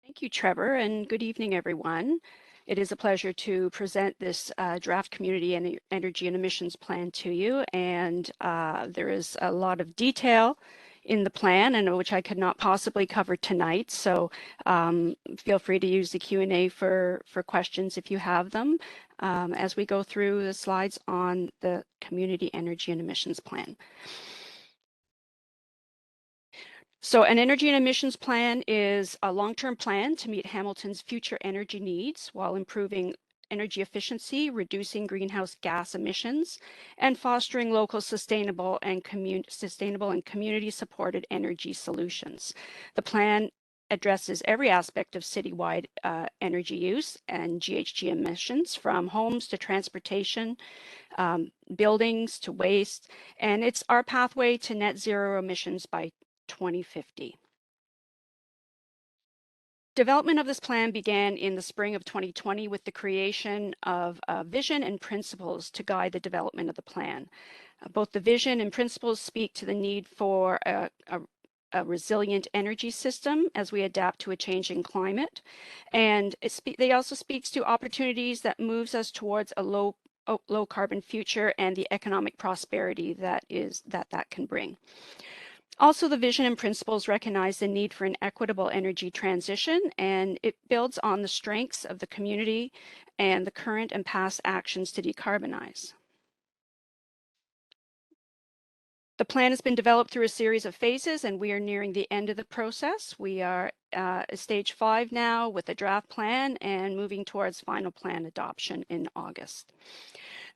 Thank you, Trevor, and good evening, everyone. It is a pleasure to present this draft community energy and emissions plan to you, and there is a lot of detail in the plan, and which I could not possibly cover tonight. So feel free to use the Q&A for questions if you have them as we go through the slides on the community energy and emissions plan. So an energy and emissions plan is a long-term plan to meet Hamilton's future energy needs while improving energy efficiency, reducing greenhouse gas emissions, and fostering local sustainable and community-supported energy solutions. The plan addresses every aspect of citywide energy use and GHG emissions, from homes to transportation, buildings to waste, and it's our pathway to net zero emissions by 2050. Development of this plan began in the spring of 2020 with the creation of a vision and principles to guide the development of the plan. Both the vision and principles speak to the need for a resilient energy system as we adapt to a changing climate, and they also speaks to opportunities that moves us towards a low carbon future and the economic prosperity that can bring. Also, the vision and principles recognize the need for an equitable energy transition, and it builds on the strengths of the community and the current and past actions to decarbonize. The plan has been developed through a series of phases, and we are nearing the end of the process. We are at stage 5 now with a draft plan and moving towards final plan adoption in August.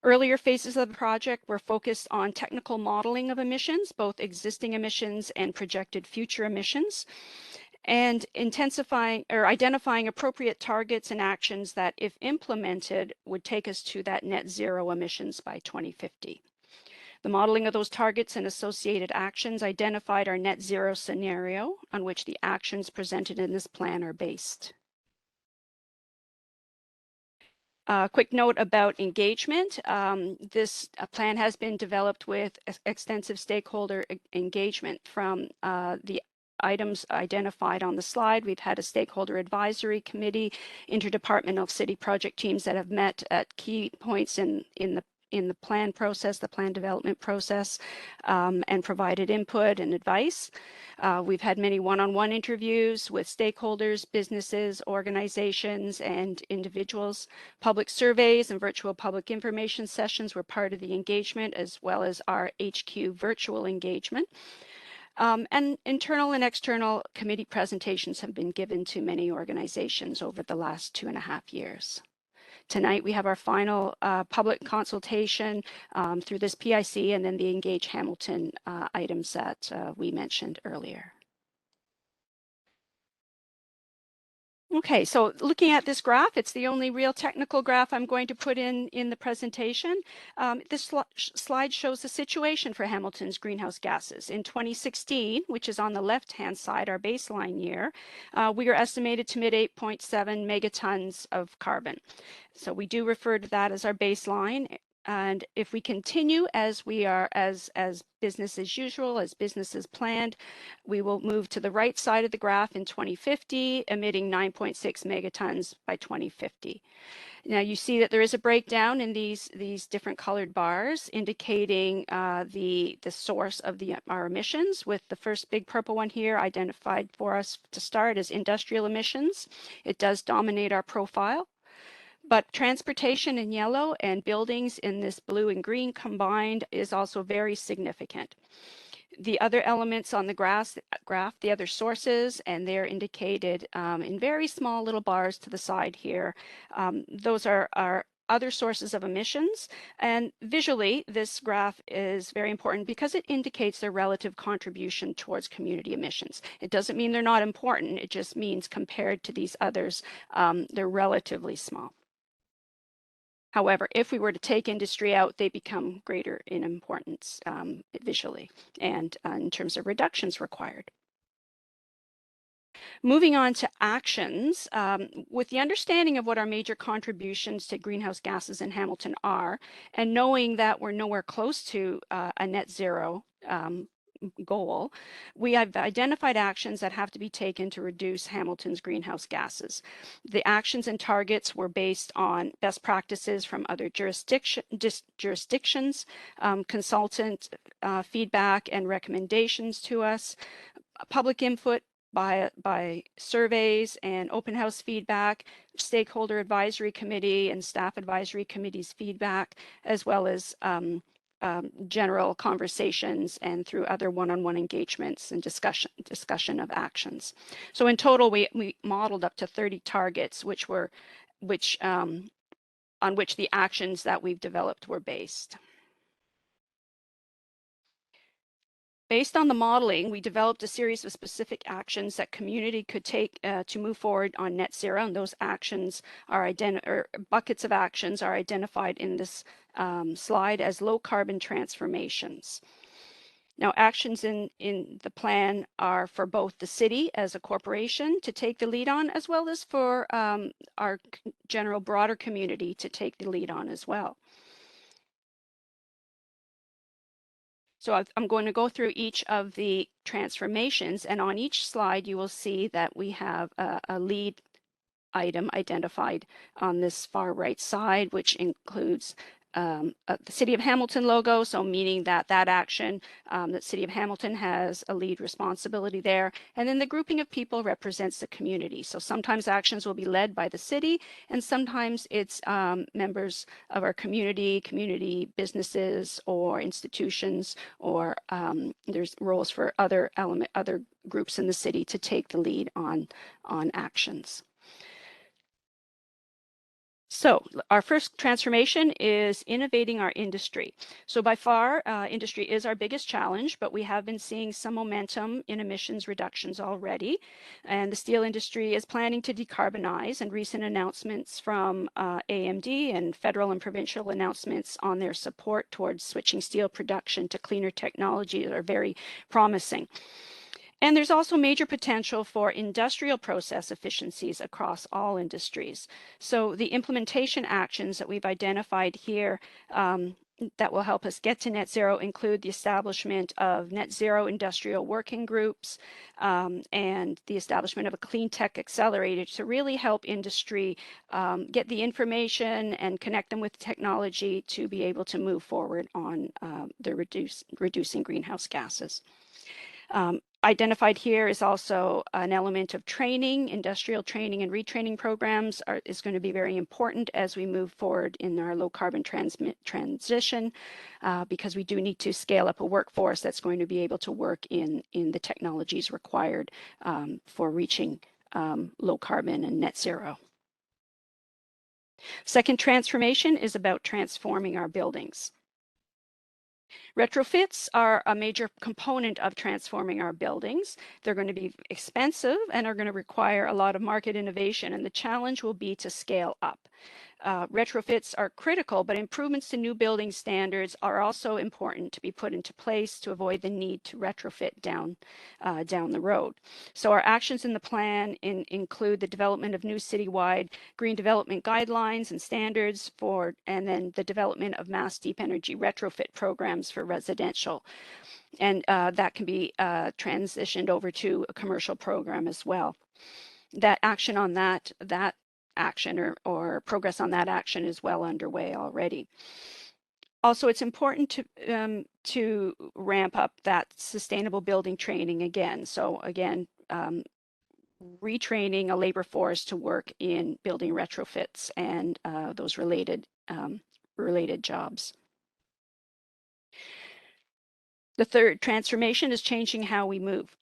Earlier phases of the project were focused on technical modeling of emissions, both existing emissions and projected future emissions, and identifying appropriate targets and actions that, if implemented, would take us to that net zero emissions by 2050. The modeling of those targets and associated actions identified our net zero scenario on which the actions presented in this plan are based. Quick note about engagement. This plan has been developed with extensive stakeholder engagement. From the items identified on the slide, we've had a stakeholder advisory committee, interdepartmental city project teams that have met at key points in the plan process, the plan development process, and provided input and advice. We've had many one-on-one interviews with stakeholders, businesses, organizations, and individuals. Public surveys and virtual public information sessions were part of the engagement, as well as our HQ virtual engagement. And internal and external committee presentations have been given to many organizations over the last 2.5 years. Tonight, we have our final public consultation through this PIC and then the Engage Hamilton items that we mentioned earlier. Okay, so looking at this graph, it's the only real technical graph I'm going to put in the presentation. This slide shows the situation for Hamilton's greenhouse gases. In 2016, which is on the left-hand side, our baseline year, we are estimated to emit 8.7 megatons of carbon. So we do refer to that as our baseline. And if we continue as we are, as business as usual, as business as planned, we will move to the right side of the graph in 2050, emitting 9.6 megatons by 2050. Now you see that there is a breakdown in these different colored bars indicating the source of our emissions, with the first big purple one here identified for us to start as industrial emissions. It does dominate our profile. But transportation in yellow and buildings in this blue and green combined is also very significant. The other elements on the graph, the other sources, and they're indicated in very small little bars to the side here. Those are other sources of emissions, and visually this graph is very important because it indicates their relative contribution towards community emissions. It doesn't mean they're not important, it just means compared to these others, they're relatively small. However, if we were to take industry out, they become greater in importance visually and in terms of reductions required. Moving on to actions, with the understanding of what our major contributions to greenhouse gases in Hamilton are, and knowing that we're nowhere close to a net zero goal, we have identified actions that have to be taken to reduce Hamilton's greenhouse gases. The actions and targets were based on best practices from other jurisdictions, consultant feedback and recommendations to us, public input by surveys and open house feedback, stakeholder advisory committee and staff advisory committee's feedback, as well as general conversations and through other one-on-one engagements and discussion of actions. So in total, we modeled up to 30 targets, on which the actions that we've developed were based. Based on the modeling, we developed a series of specific actions that community could take to move forward on net zero, and those actions are buckets of actions are identified in this slide as low carbon transformations. Now, actions in the plan are for both the city as a corporation to take the lead on, as well as for our general broader community to take the lead on as well. So I'm going to go through each of the transformations, and on each slide you will see that we have a lead item identified on this far right side, which includes the City of Hamilton logo, so meaning that action, that City of Hamilton has a lead responsibility there. And then the grouping of people represents the community. So sometimes actions will be led by the city, and sometimes it's members of our community businesses or institutions, or there's roles for other groups in the city to take the lead on actions. So our first transformation is innovating our industry. So by far, industry is our biggest challenge, but we have been seeing some momentum in emissions reductions already. And the steel industry is planning to decarbonize, and recent announcements from AMD and federal and provincial announcements on their support towards switching steel production to cleaner technologies are very promising. And there's also major potential for industrial process efficiencies across all industries. So the implementation actions that we've identified here that will help us get to net zero include the establishment of net zero industrial working groups and the establishment of a clean tech accelerator to really help industry get the information and connect them with technology to be able to move forward on the reducing greenhouse gases. Identified here is also an element of training. Industrial training and retraining programs is going to be very important as we move forward in our low carbon transition, because we do need to scale up a workforce that's going to be able to work in the technologies required for reaching low carbon and net zero. Second transformation is about transforming our buildings. Retrofits are a major component of transforming our buildings. They're going to be expensive and are going to require a lot of market innovation, and the challenge will be to scale up. Retrofits are critical, but improvements to new building standards are also important to be put into place to avoid the need to retrofit down the road. So our actions in the plan include the development of new citywide green development guidelines and standards and then the development of mass deep energy retrofit programs for residential. And that can be transitioned over to a commercial program as well. That action on that action or progress on that action is well underway already. Also, it's important to ramp up that sustainable building training again. So again, retraining a labor force to work in building retrofits and those related jobs. The third transformation is changing how we move.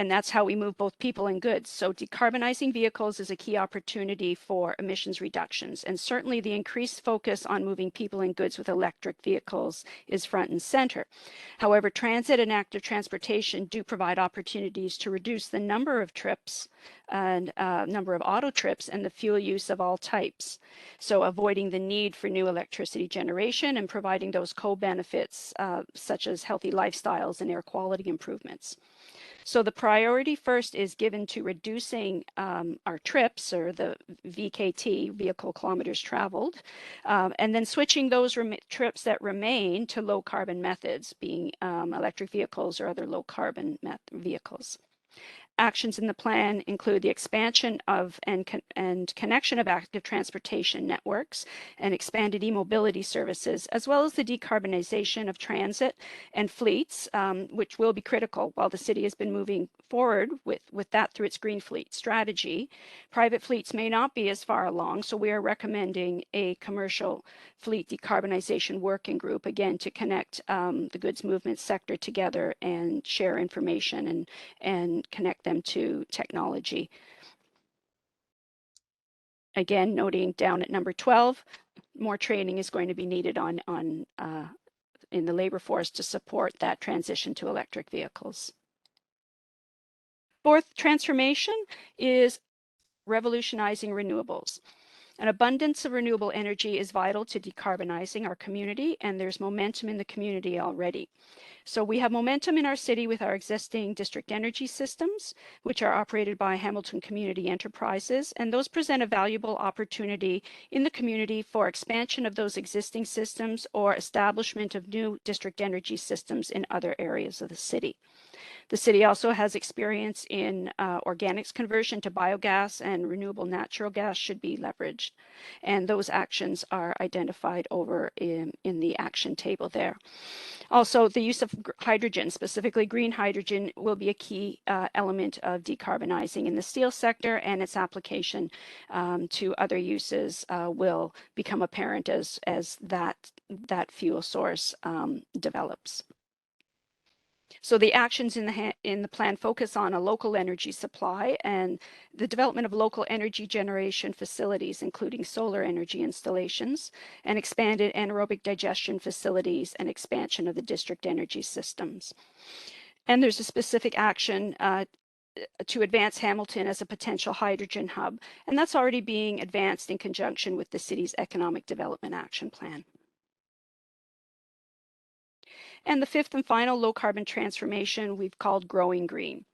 And that's how we move both people and goods. So decarbonizing vehicles is a key opportunity for emissions reductions. And certainly the increased focus on moving people and goods with electric vehicles is front and center. However, transit and active transportation do provide opportunities to reduce the number of trips and number of auto trips and the fuel use of all types. So avoiding the need for new electricity generation and providing those co-benefits such as healthy lifestyles and air quality improvements. So the priority first is given to reducing our trips, or the VKT, vehicle kilometers traveled, and then switching those trips that remain to low carbon methods, being electric vehicles or other low carbon vehicles. Actions in the plan include the expansion of and connection of active transportation networks and expanded e-mobility services, as well as the decarbonization of transit and fleets, which will be critical while the city has been moving forward with that through its green fleet strategy. Private fleets may not be as far along, so we are recommending a commercial fleet decarbonization working group, again, to connect the goods movement sector together and share information and connect them to technology. Again, noting down at number 12, more training is going to be needed in the labor force to support that transition to electric vehicles. Fourth transformation is revolutionizing renewables. An abundance of renewable energy is vital to decarbonizing our community, and there's momentum in the community already. So we have momentum in our city with our existing district energy systems, which are operated by Hamilton Community Enterprises, and those present a valuable opportunity in the community for expansion of those existing systems or establishment of new district energy systems in other areas of the city. The city also has experience in organics conversion to biogas, and renewable natural gas should be leveraged. And those actions are identified over in the action table there. Also, the use of hydrogen, specifically green hydrogen, will be a key element of decarbonizing in the steel sector, and its application to other uses will become apparent as that fuel source develops. So the actions in the plan focus on a local energy supply and the development of local energy generation facilities, including solar energy installations, and expanded anaerobic digestion facilities, and expansion of the district energy systems. And there's a specific action to advance Hamilton as a potential hydrogen hub, and that's already being advanced in conjunction with the city's Economic Development Action Plan. And the fifth and final low carbon transformation we've called Growing Green.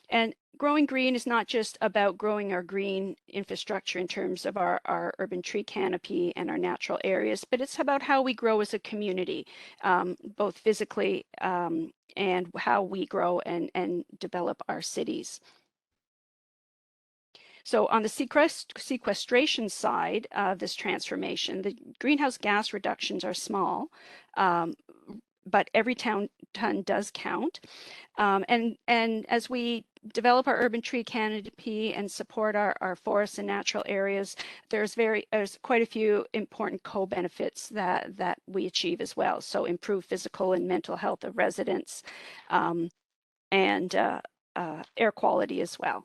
And growing green is not just about growing our green infrastructure in terms of our urban tree canopy and our natural areas, but it's about how we grow as a community, both physically and how we grow and develop our cities. So on the sequestration side of this transformation, the greenhouse gas reductions are small, but every ton does count. And as we develop our urban tree canopy and support our forests and natural areas, there's quite a few important co-benefits that we achieve as well. So improved physical and mental health of residents, and air quality as well.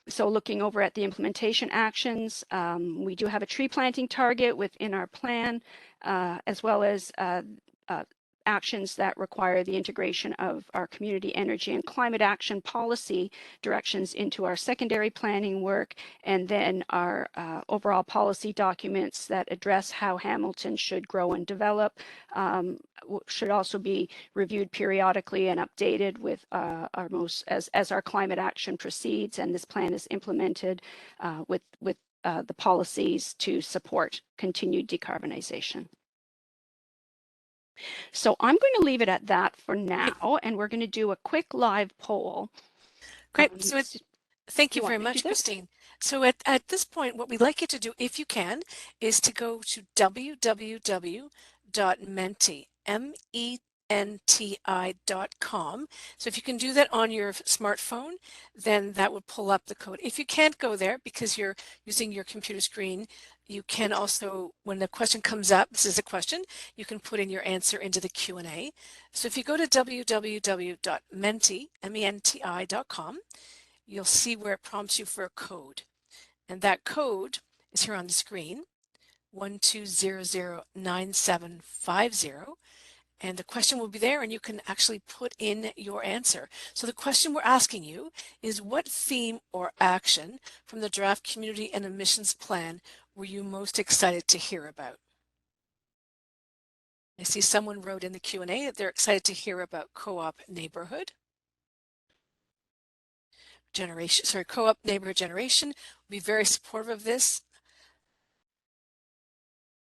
So looking over at the implementation actions, we do have a tree planting target within our plan, as well as actions that require the integration of our community energy and climate action policy directions into our secondary planning work, and then our overall policy documents that address how Hamilton should grow and develop should also be reviewed periodically and updated with as our climate action proceeds and this plan is implemented with the policies to support continued decarbonization. So I'm going to leave it at that for now, and we're going to do a quick live poll. Great. So thank you very much, Christine. So at this point, what we'd like you to do, if you can, is to go to www.menti, menti.com. So if you can do that on your smartphone, then that would pull up the code. If you can't go there because you're using your computer screen, you can also, when the question comes up, this is a question, you can put in your answer into the Q&A. So if you go to www.menti.com, you'll see where it prompts you for a code. And that code is here on the screen, 12009750. And the question will be there and you can actually put in your answer. So the question we're asking you is, what theme or action from the draft community and emissions plan were you most excited to hear about? I see someone wrote in the Q&A that they're excited to hear about co-op neighborhood. generation, sorry, co-op neighborhood generation. We'll be very supportive of this.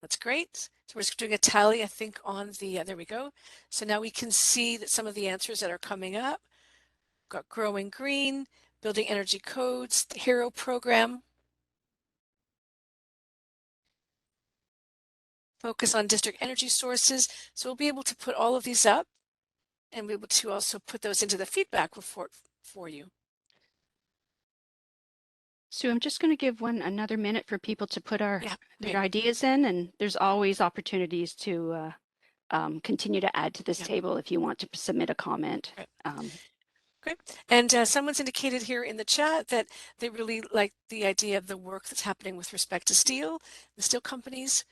That's great. So we're just doing a tally, I think, on the, there we go. So now we can see that some of the answers that are coming up. Got growing green, building energy codes, the HERO program, focus on district energy sources. So we'll be able to put all of these up and be able to also put those into the feedback report for you. Sue, I'm just going to give another minute for people to put their okay. ideas in, and there's always opportunities to continue to add to this table if you want to submit a comment. Great. And someone's indicated here in the chat that they really like the idea of the work that's happening with respect to steel, the steel companies.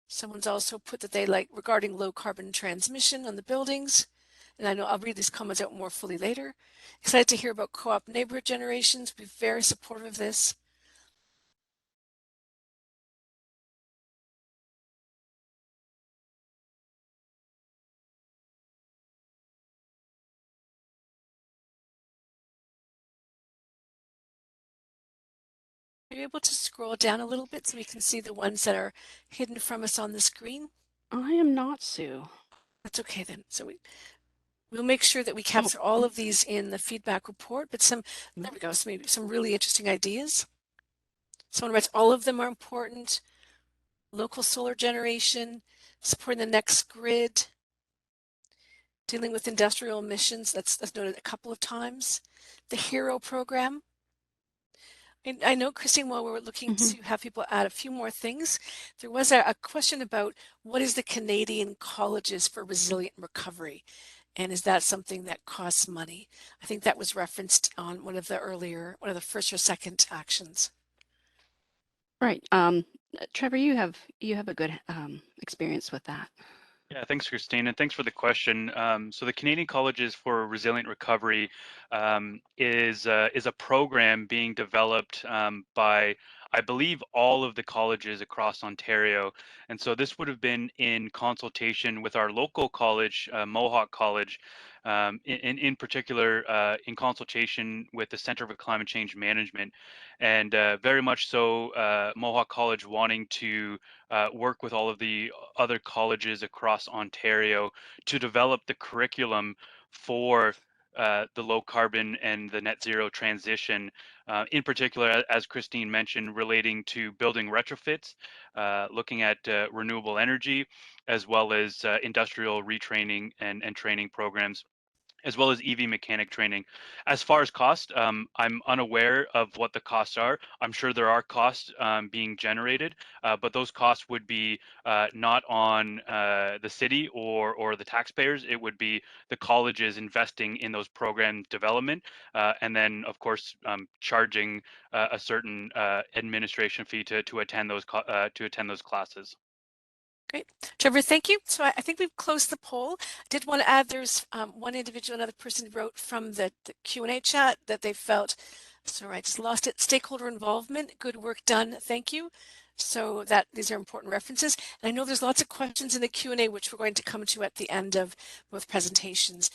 Someone's also put that they like regarding low carbon transmission on the buildings. And I know I'll read these comments out more fully later. Excited to hear about co-op neighborhood generations. Be very supportive of this. Are you able to scroll down a little bit so we can see the ones that are hidden from us on the screen? I am not, Sue. That's okay then. So we'll make sure that we capture all of these in the feedback report, but there we go, so maybe some really interesting ideas. Someone writes, all of them are important. Local solar generation, supporting the next grid, dealing with industrial emissions, that's noted a couple of times. The HERO program. I know, Christine, while we were looking to have people add a few more things, there was a question about what is the Canadian Colleges for Resilient Recovery? And is that something that costs money? I think that was referenced on one of the first or second actions. Right. Trevor, you have a good experience with that. Yeah, thanks, Christine, and thanks for the question. So the Canadian Colleges for Resilient Recovery is a program being developed by, I believe, all of the colleges across Ontario. And so this would have been in consultation with our local college, Mohawk College, in particular, in consultation with the Center for Climate Change Management, and very much so, Mohawk College wanting to work with all of the other colleges across Ontario to develop the curriculum for the low carbon and the net zero transition, in particular, as Christine mentioned, relating to building retrofits, looking at renewable energy, as well as industrial retraining and training programs, as well as EV mechanic training. As far as cost, I'm unaware of what the costs are. I'm sure there are costs being generated, but those costs would be not on the city or the taxpayers. It would be the colleges investing in those program development, and then of course charging a certain administration fee to attend those classes. Great. Trevor, thank you. So I think we've closed the poll. I did want to add there's one individual, another person wrote from the Q&A chat that they felt, sorry, I just lost it, stakeholder involvement, good work done, thank you. So these are important references. And I know there's lots of questions in the Q&A which we're going to come to at the end of both presentations.